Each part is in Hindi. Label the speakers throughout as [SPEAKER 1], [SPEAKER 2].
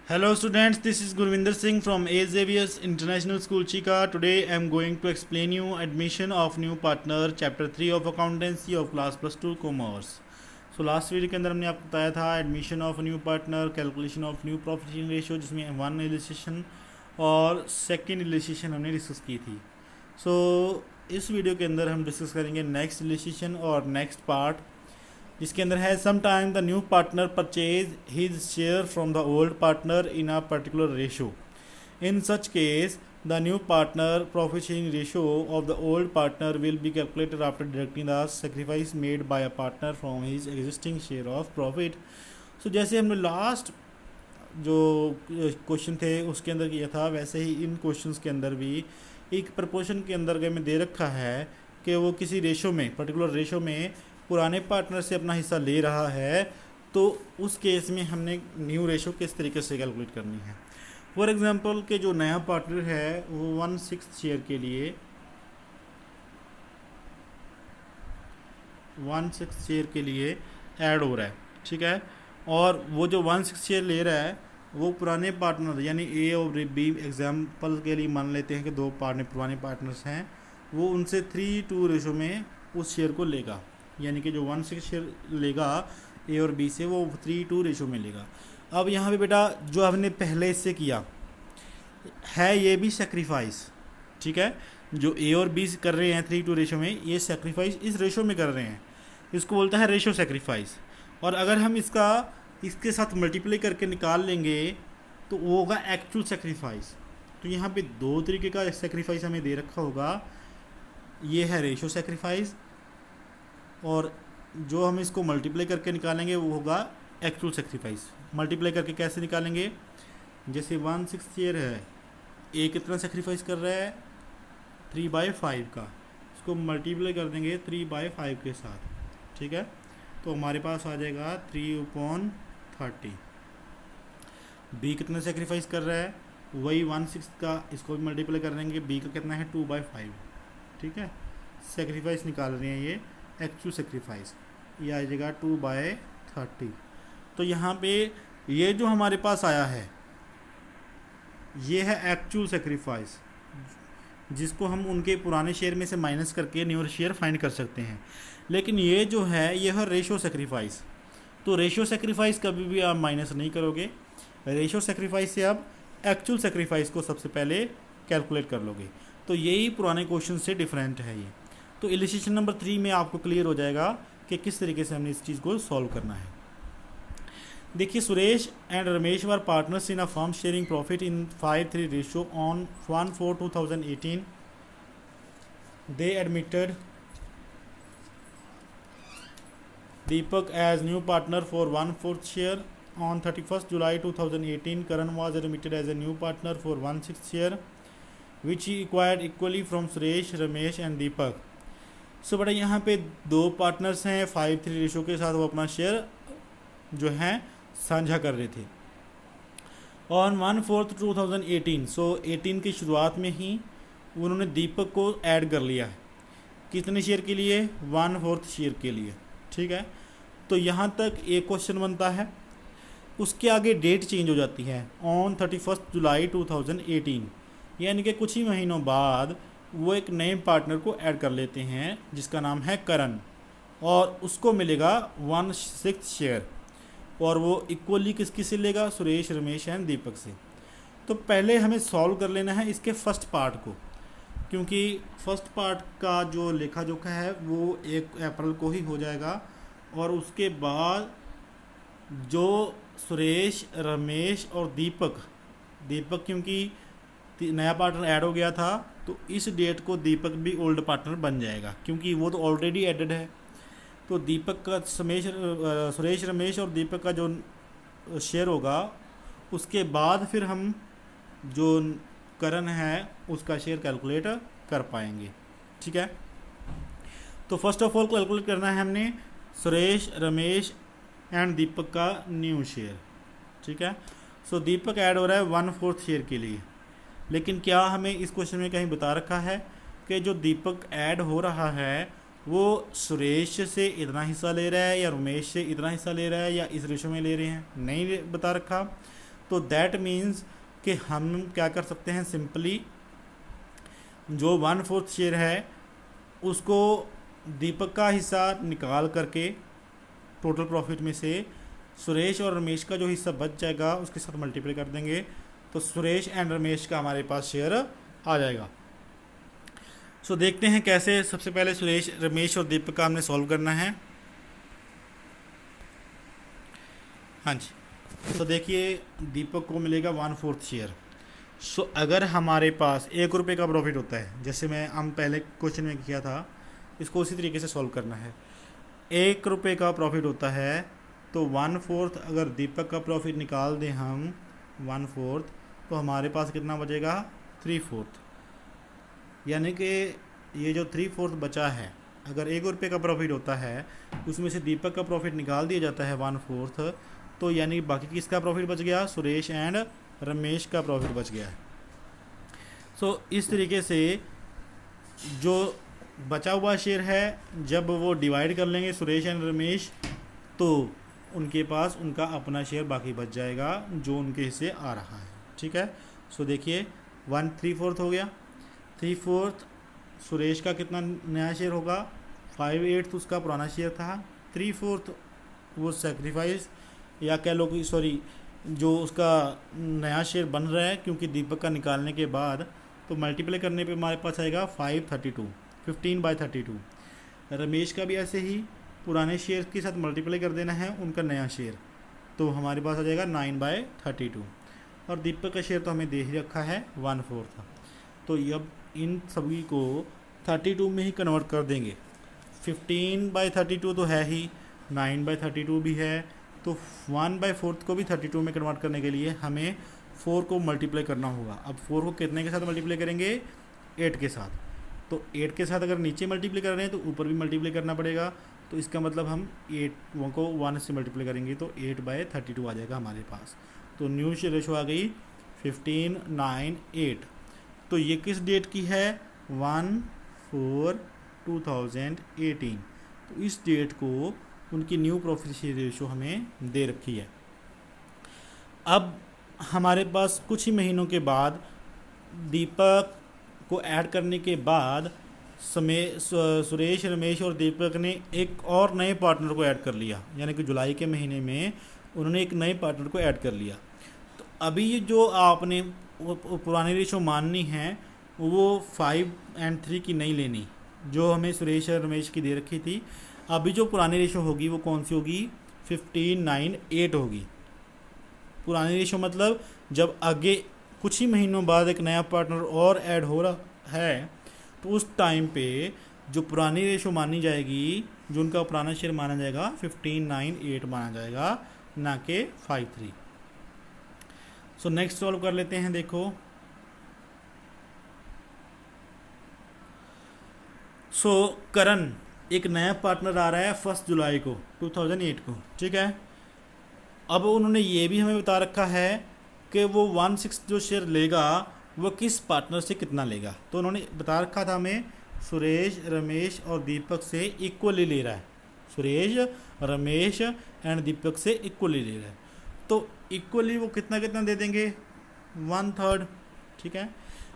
[SPEAKER 1] Hello students, this is Gurvinder Singh from A. Xavier's International School Chika. Today I am going to explain you admission of new partner chapter 3 of accountancy of class plus 2 commerce. So last video के अंदर हमने आपको बताया था admission of new partner, calculation of new profit sharing ratio, जिसमें वन इलिस्ट्रेशन और सेकंड इलिस्ट्रेशन हमने डिस्कस की थी. सो इस वीडियो के अंदर हम डिस्कस करेंगे नेक्स्ट इलिस्ट्रेशन और नेक्स्ट पार्ट, जिसके अंदर है some time the new partner purchase his share from the old partner in a particular ratio. In such case the new partner profit sharing ratio of the old partner will be calculated after deducting the sacrifice made by a partner from his existing share of profit. So जैसे हमने लास्ट जो क्वेश्चन थे उसके अंदर किया था, वैसे ही इन क्वेश्चंस के अंदर भी एक प्रपोर्शन के अंदर में दे रखा है कि वो किसी रेशो में, पर्टिकुलर रेशो में पुराने पार्टनर से अपना हिस्सा ले रहा है, तो उस केस में हमने न्यू रेशो किस तरीके से कैलकुलेट करनी है. फॉर एग्जांपल के जो नया पार्टनर है वो 1/6 शेयर के लिए 1/6 शेयर के लिए ऐड हो रहा है, ठीक है. और वो जो 1/6 शेयर ले रहा है वो पुराने पार्टनर यानी ए और बी, एग्जाम्पल के लिए मान लेते हैं कि दो पुराने पार्टनर्स हैं, वो उनसे 3:2 रेशो में उस शेयर को लेगा. यानी कि जो 1/6 शेयर लेगा ए और बी से, वो 3:2 रेशो में लेगा. अब यहाँ पे बेटा जो हमने पहले इससे किया है ये भी सेक्रीफाइस, ठीक है. जो ए और बी कर रहे हैं 3:2 रेशो में, ये सेक्रीफाइस इस रेशो में कर रहे हैं, इसको बोलता है रेशो सेक्रीफाइस. और अगर हम इसके साथ मल्टीप्लाई करके निकाल लेंगे तो वो होगा एक्चुअल सेक्रीफाइस. तो यहाँ पे दो तरीके का सेक्रीफाइस हमें दे रखा होगा. ये है रेशो सेक्रीफाइस, और जो हम इसको मल्टीप्लाई करके निकालेंगे वो होगा एक्चुअल सेक्रीफाइस. मल्टीप्लाई करके कैसे निकालेंगे, जैसे 1/6 शेयर है, ए कितना सेक्रीफाइस कर रहा है 3/5 का, इसको मल्टीप्लाई कर देंगे 3/5 के साथ, ठीक है. तो हमारे पास आ जाएगा 3/30. बी कितना सेक्रीफाइस कर रहा है, वही 1/6 का, इसको भी मल्टीप्लाई कर देंगे, बी का कितना है 2/5, ठीक है. सेक्रीफाइस निकाल रहे हैं ये एक्चुअल सेक्रीफाइस, ये आ जाएगा 2/30. तो यहाँ पे ये जो हमारे पास आया है ये है एक्चुअल सेक्रीफाइस, जिसको हम उनके पुराने शेयर में से माइनस करके न्यू शेयर फाइंड कर सकते हैं. लेकिन ये जो है ये है रेशो सेक्रीफाइस. तो रेशो सेक्रीफाइस कभी भी आप माइनस नहीं करोगे, रेशो सेक्रीफाइस से आप एक्चुअल सेक्रीफाइस को सबसे पहले कैलकुलेट कर लोगे. तो यही पुराने क्वेश्चन से डिफरेंट है ये. तो इलिस्ट्रेशन नंबर 3 में आपको क्लियर हो जाएगा कि किस तरीके से हमने इस चीज़ को सॉल्व करना है. देखिए, Suresh and Ramesh were partners in a firm sharing profit in 5:3 ratio on 1/4/2018. They admitted Deepak as new partner for 1/4 share. On 31st July 2018, Karan was admitted as a new partner for 1/6 share, which he acquired equally from Suresh, Ramesh and Deepak. सो बड़ा यहाँ पे दो पार्टनर्स हैं 5:3 रेशो के साथ, वो अपना शेयर जो है साझा कर रहे थे. ऑन 1/4/2018, सो 18 की शुरुआत में ही उन्होंने दीपक को ऐड कर लिया है. कितने शेयर के लिए, 1/4 शेयर के लिए, ठीक है. तो यहाँ तक एक क्वेश्चन बनता है. उसके आगे डेट चेंज हो जाती है ऑन 31 जुलाई 2018, यानी कि कुछ ही महीनों बाद वो एक नए पार्टनर को ऐड कर लेते हैं जिसका नाम है करण, और उसको मिलेगा 1/6 शेयर, और वो इक्वली किसकी से लेगा, सुरेश, रमेश एंड दीपक से. तो पहले हमें सॉल्व कर लेना है इसके फर्स्ट पार्ट को, क्योंकि फर्स्ट पार्ट का जो लेखा जोखा है वो 1 अप्रैल को ही हो जाएगा. और उसके बाद जो सुरेश, रमेश और दीपक क्योंकि नया पार्टनर ऐड हो गया था, तो इस डेट को दीपक भी ओल्ड पार्टनर बन जाएगा, क्योंकि वो तो ऑलरेडी एडेड है. तो दीपक का सुरेश, रमेश और दीपक का जो शेयर होगा, उसके बाद फिर हम जो करण है उसका शेयर कैलकुलेट कर पाएंगे, ठीक है. तो फर्स्ट ऑफ ऑल कैलकुलेट करना है हमने सुरेश, रमेश एंड दीपक का न्यू शेयर, ठीक है. सो दीपक ऐड हो रहा है 1/4 शेयर के लिए, लेकिन क्या हमें इस क्वेश्चन में कहीं बता रखा है कि जो दीपक ऐड हो रहा है वो सुरेश से इतना हिस्सा ले रहा है या रमेश से इतना हिस्सा ले रहा है या इस रेशो में ले रहे हैं, नहीं बता रखा. तो दैट मीन्स कि हम क्या कर सकते हैं, सिंपली जो 1/4 शेयर है उसको दीपक का हिस्सा निकाल करके टोटल प्रॉफिट में से सुरेश और रमेश का जो हिस्सा बच जाएगा उसके साथ मल्टीप्लाई कर देंगे, तो सुरेश एंड रमेश का हमारे पास शेयर आ जाएगा। सो देखते हैं कैसे। सबसे पहले सुरेश, रमेश और दीपक का हमने सॉल्व करना है। हाँ जी, तो देखिए दीपक को मिलेगा 1/4 शेयर। सो अगर हमारे पास 1 रुपये का प्रॉफिट होता है, जैसे हम पहले क्वेश्चन में किया था, इसको उसी तरीके से सॉल्व करना है। 1 रुपये का प्रॉफिट होता है तो 1/4 अगर दीपक का प्रॉफिट निकाल दें हम 1/4, तो हमारे पास कितना बचेगा, 3/4। यानी कि ये जो 3/4 बचा है, अगर 1 रुपये का प्रॉफिट होता है उसमें से दीपक का प्रॉफिट निकाल दिया जाता है 1/4, तो यानी बाकी किसका प्रॉफिट बच गया, सुरेश एंड रमेश का प्रॉफिट बच गया है। सो इस तरीके से जो बचा हुआ शेयर है, जब वो डिवाइड कर लेंगे सुरेश एंड रमेश, तो उनके पास उनका अपना शेयर बाकी बच जाएगा जो उनके हिस्से आ रहा है। ठीक है। सो देखिए 1/3 हो गया। 3/4 सुरेश का कितना नया शेयर होगा, 5/8 उसका पुराना शेयर था। 3/4 वो सेक्रीफाइस या कह लो कि सॉरी जो उसका नया शेयर बन रहा है, क्योंकि दीपक का निकालने के बाद तो मल्टीप्लाई करने पे हमारे पास आएगा 5/32, 15/32। रमेश का भी ऐसे ही पुराने शेयर के साथ मल्टीप्लाई कर देना है उनका नया शेयर, तो हमारे पास आ जाएगा 9/32। और दीपक का शेयर तो हमें दे ही रखा है 1/4 था, तो अब इन सभी को 32 में ही कन्वर्ट कर देंगे। 15/32 तो है ही, 9/32 भी है, तो 1/4 को भी 32 में कन्वर्ट करने के लिए हमें 4 को मल्टीप्लाई करना होगा। अब 4 को कितने के साथ मल्टीप्लाई करेंगे, 8 के साथ। तो 8 के साथ अगर नीचे मल्टीप्लाई कर रहे हैं तो ऊपर भी मल्टीप्लाई करना पड़ेगा, तो इसका मतलब हम 8 को 1 से मल्टीप्लाई करेंगे तो 8/32 आ जाएगा हमारे पास। तो न्यू रेशो आ गई 15, 9, 8। तो ये किस डेट की है, 1/4/2018। तो इस डेट को उनकी न्यू प्रॉफिट शेयर रेशो हमें दे रखी है। अब हमारे पास कुछ ही महीनों के बाद दीपक को ऐड करने के बाद सुरेश, रमेश और दीपक ने एक और नए पार्टनर को ऐड कर लिया, यानी कि जुलाई के महीने में उन्होंने एक नए पार्टनर को ऐड कर लिया। तो अभी ये जो आपने पुरानी रेशो माननी है वो 5 और 3 की नहीं लेनी, जो हमें सुरेश और रमेश की दे रखी थी। अभी जो पुरानी रेशो होगी वो कौन सी होगी, 15, 9, 8 होगी। पुरानी रेशो मतलब जब आगे कुछ ही महीनों बाद एक नया पार्टनर और ऐड हो रहा है, तो उस टाइम पे जो पुरानी रेशो मानी जाएगी, जो उनका पुराना शेयर माना जाएगा 15, 9, 8 माना जाएगा, ना कि 5, 3। सो नेक्स्ट सॉल्व कर लेते हैं। देखो करण एक नया पार्टनर आ रहा है 1 जुलाई को 2008 को। ठीक है। अब उन्होंने ये भी हमें बता रखा है कि वो 1/6 जो शेयर लेगा वो किस पार्टनर से कितना लेगा। तो उन्होंने बता रखा था हमें सुरेश, रमेश और दीपक से इक्वली ले रहा है। सुरेश, रमेश एंड दीपक से इक्वली ले रहा है, तो इक्वली वो कितना कितना दे देंगे, 1/3। ठीक है।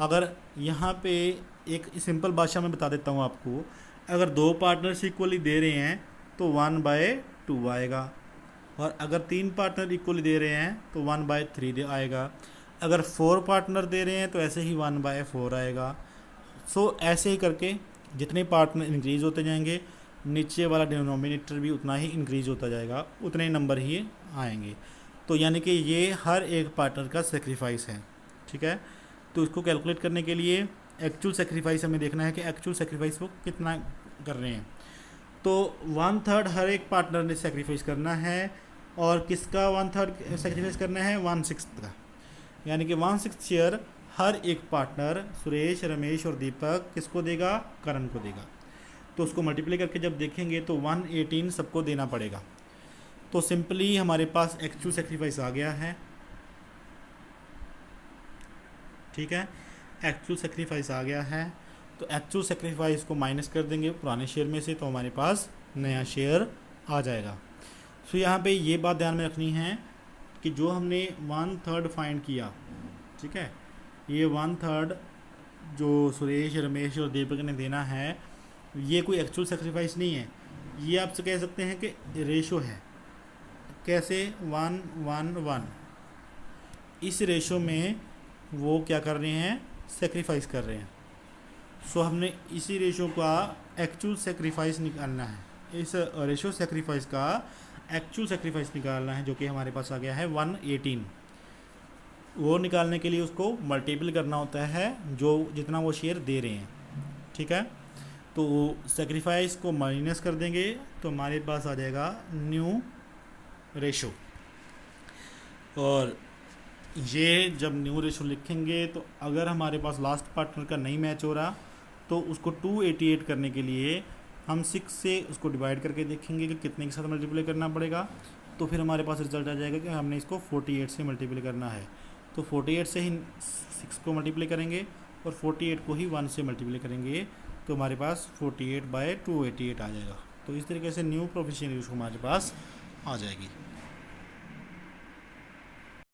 [SPEAKER 1] अगर यहाँ पे एक सिंपल भाषा में बता देता हूँ आपको, अगर 2 पार्टनर्स इक्वली दे रहे हैं तो 1/2 आएगा, और अगर 3 पार्टनर इक्वली दे रहे हैं तो 1/3 आएगा। अगर 4 पार्टनर दे रहे हैं तो ऐसे ही 1/4 आएगा। सो ऐसे ही करके जितने पार्टनर इंक्रीज़ होते जाएंगे, नीचे वाला डिनोमिनेटर भी उतना ही इंक्रीज़ होता जाएगा, उतने नंबर ही आएंगे। तो यानी कि ये हर एक पार्टनर का सेक्रीफाइस है। ठीक है। तो इसको कैलकुलेट करने के लिए एक्चुअल सेक्रीफाइस हमें देखना है कि एक्चुअल सेक्रीफाइस वो कितना कर रहे हैं। तो 1/3 हर एक पार्टनर ने सेक्रीफाइस करना है, और किसका 1/3 सेक्रीफाइस करना है, 1/6 का। यानी कि 1/6 शेयर हर एक पार्टनर सुरेश, रमेश और दीपक किसको देगा, करण को देगा। तो उसको मल्टीप्लाई करके जब देखेंगे तो 118 सबको देना पड़ेगा। तो सिंपली हमारे पास एक्चुअल सेक्रीफाइस आ गया है। ठीक है। एक्चुअल सेक्रीफाइस आ गया है, तो एक्चुअल सेक्रीफाइस को माइनस कर देंगे पुराने शेयर में से, तो हमारे पास नया शेयर आ जाएगा। सो यहाँ पे ये बात ध्यान में रखनी है कि जो हमने 1/3 फाइंड किया, ठीक है, ये 1/3 जो सुरेश, रमेश और दीपक ने देना है, ये कोई एक्चुअल सेक्रीफाइस नहीं है, ये आपसे कह सकते हैं कि रेशो है। कैसे? 1/1/1। इस रेशो में वो क्या कर रहे हैं? सेक्रीफाइस कर रहे हैं। सो हमने इसी रेशो का एक्चुअल सेक्रीफाइस निकालना है, इस रेशो सेक्रीफाइस का एक्चुअल सेक्रीफाइस निकालना है, जो कि हमारे पास आ गया है 118। वो निकालने के लिए उसको मल्टीपल करना होता है जो जितना वो शेयर दे रहे हैं, ठीक है। तो सेक्रीफाइस को माइनस कर देंगे तो हमारे पास आ जाएगा न्यू रेशो। और ये जब न्यू रेशो लिखेंगे तो अगर हमारे पास लास्ट पार्टनर का नहीं मैच हो रहा तो उसको 288 करने के लिए हम 6 से उसको डिवाइड करके देखेंगे कि कितने के साथ मल्टीप्लाई करना पड़ेगा। तो फिर हमारे पास रिजल्ट आ जाएगा कि हमने इसको 48 से मल्टीप्लाई करना है। तो 48 से ही 6 को मल्टीप्लाई करेंगे और 48 को ही 1 से मल्टीप्लाई करेंगे, तो हमारे पास 48/288 आ जाएगा। तो इस तरीके से न्यू प्रोफिशिएंट रेशो हमारे पास आ जाएगी।